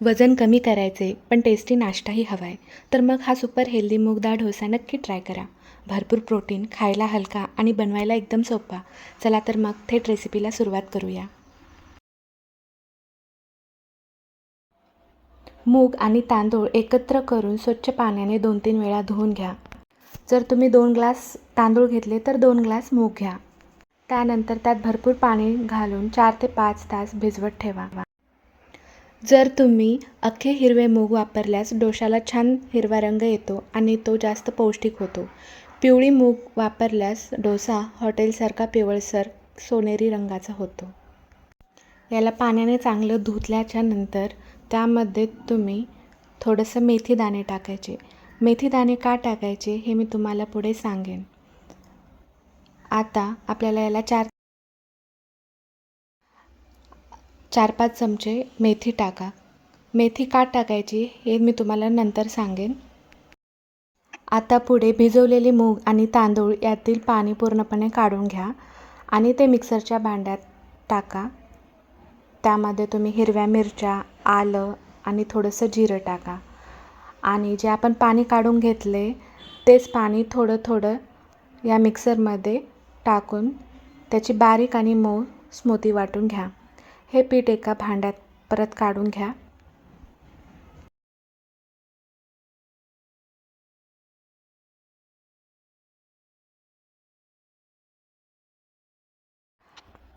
वजन कमी करायचे पण टेस्टी नाश्ताही हवा आहे, तर मग हा सुपर हेल्दी मूग डाळ डोसा नक्की ट्राय करा. भरपूर प्रोटीन, खायला हलका आणि बनवायला एकदम सोपा. चला तर मग थेट रेसिपीला सुरुवात करूया. मूग आणि तांदूळ एकत्र करून स्वच्छ पाण्याने 2-3 वेळा धुवून घ्या. जर तुम्ही 2 ग्लास तांदूळ घेतले तर 2 ग्लास मूग घ्या. त्यानंतर त्यात भरपूर पाणी घालून 4 ते 5 तास भिजवत ठेवा. जर तुम्ही अख्खे हिरवे मूग वापरल्यास डोशाला छान हिरवा रंग येतो आणि तो जास्त पौष्टिक होतो. पिवळी मूग वापरल्यास डोसा हॉटेलसारखा पिवळसर सोनेरी रंगाचा होतो. याला पाण्याने चांगलं धुतल्याच्या नंतर त्यामध्ये तुम्ही थोडंसं मेथी दाणे टाकायचे. मेथी दाणे का टाकायचे हे मी तुम्हाला पुढे सांगेन. आता आपल्याला याला 4-5 चमचे मेथी टाका. मेथी का टाकायची हे मी तुम्हाला नंतर सांगेन. आता पुढे भिजवलेले मूग आणि तांदूळ यातील पाणी पूर्णपणे काढून घ्या आणि ते मिक्सरच्या भांड्यात टाका. त्यामध्ये तुम्ही हिरव्या मिरच्या, आलं आणि थोडंसं जिरं टाका आणि जे आपण पाणी काढून घेतले तेच पाणी थोडं थोडं या मिक्सरमध्ये टाकून त्याची बारीक आणि मऊ स्मूथी वाटून घ्या. हे पीठ एका भांड्यात परत काढून घ्या.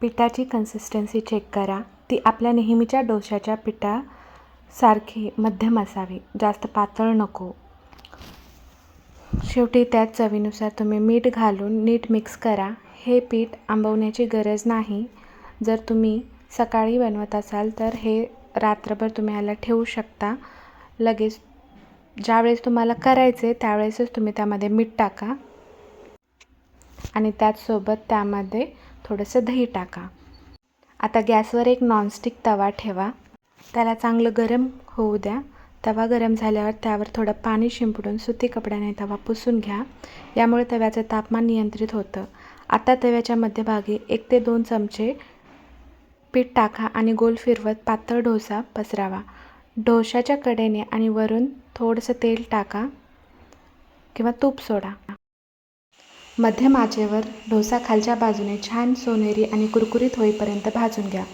पिठाची कन्सिस्टन्सी चेक करा. ती आपल्या नेहमीच्या डोशाच्या पिठासारखी मध्यम असावी, जास्त पातळ नको. शेवटी त्यात चवीनुसार तुम्ही मीठ घालून नीट मिक्स करा. हे पीठ आंबवण्याची गरज नाही. जर तुम्ही सकाळी बनवत असाल तर हे रात्रभर तुम्ही याला ठेवू शकता. लगेच ज्यावेळेस तुम्हाला करायचे त्यावेळेसच तुम्ही त्यामध्ये मीठ टाका आणि त्याचसोबत त्यामध्ये थोडंसं दही टाका. आता गॅसवर एक नॉनस्टिक तवा ठेवा. त्याला चांगलं गरम होऊ द्या. तवा गरम झाल्यावर त्यावर थोडं पाणी शिंपडून सुती कपड्याने तवा पुसून घ्या. यामुळे तव्याचं तापमान नियंत्रित होतं. आता तव्याच्या मध्यभागी 1 ते 2 चमचे पीठ टाका आणि गोल फिरवत पातळ डोसा पसरावा. डोशाच्या कडेने आणि वरून थोडंसं तेल टाका किंवा तूप सोडा. मध्यम आचेवर डोसा खालच्या बाजूने छान सोनेरी आणि कुरकुरीत होईपर्यंत भाजून घ्या.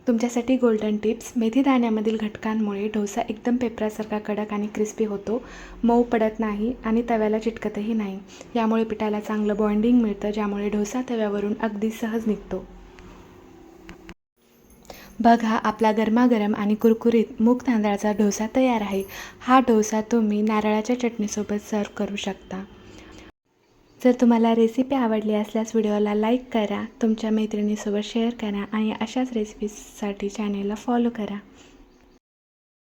तुमच्यासाठी गोल्डन टिप्स. मेथी दाण्यामधील घटकांमुळे डोसा एकदम पेपरासारखा कडक आणि क्रिस्पी होतो. मऊ पडत नाही आणि तव्याला चिटकतही नाही. यामुळे पिठाला चांगलं बॉन्डिंग मिळतं, ज्यामुळे डोसा तव्यावरून अगदी सहज निघतो. बघा, आपला गरमागरम आणि कुरकुरीत मूग तांदळाचा डोसा तयार आहे. हा डोसा तुम्ही नारळाच्या चटणीसोबत सर्व करू शकता. जर तुम्हाला रेसिपी आवडली असल्यास व्हिडिओला लाईक करा, तुमच्या मैत्रिणीसोबत शेअर करा आणि अशाच रेसिपीजसाठी चॅनेलला फॉलो करा.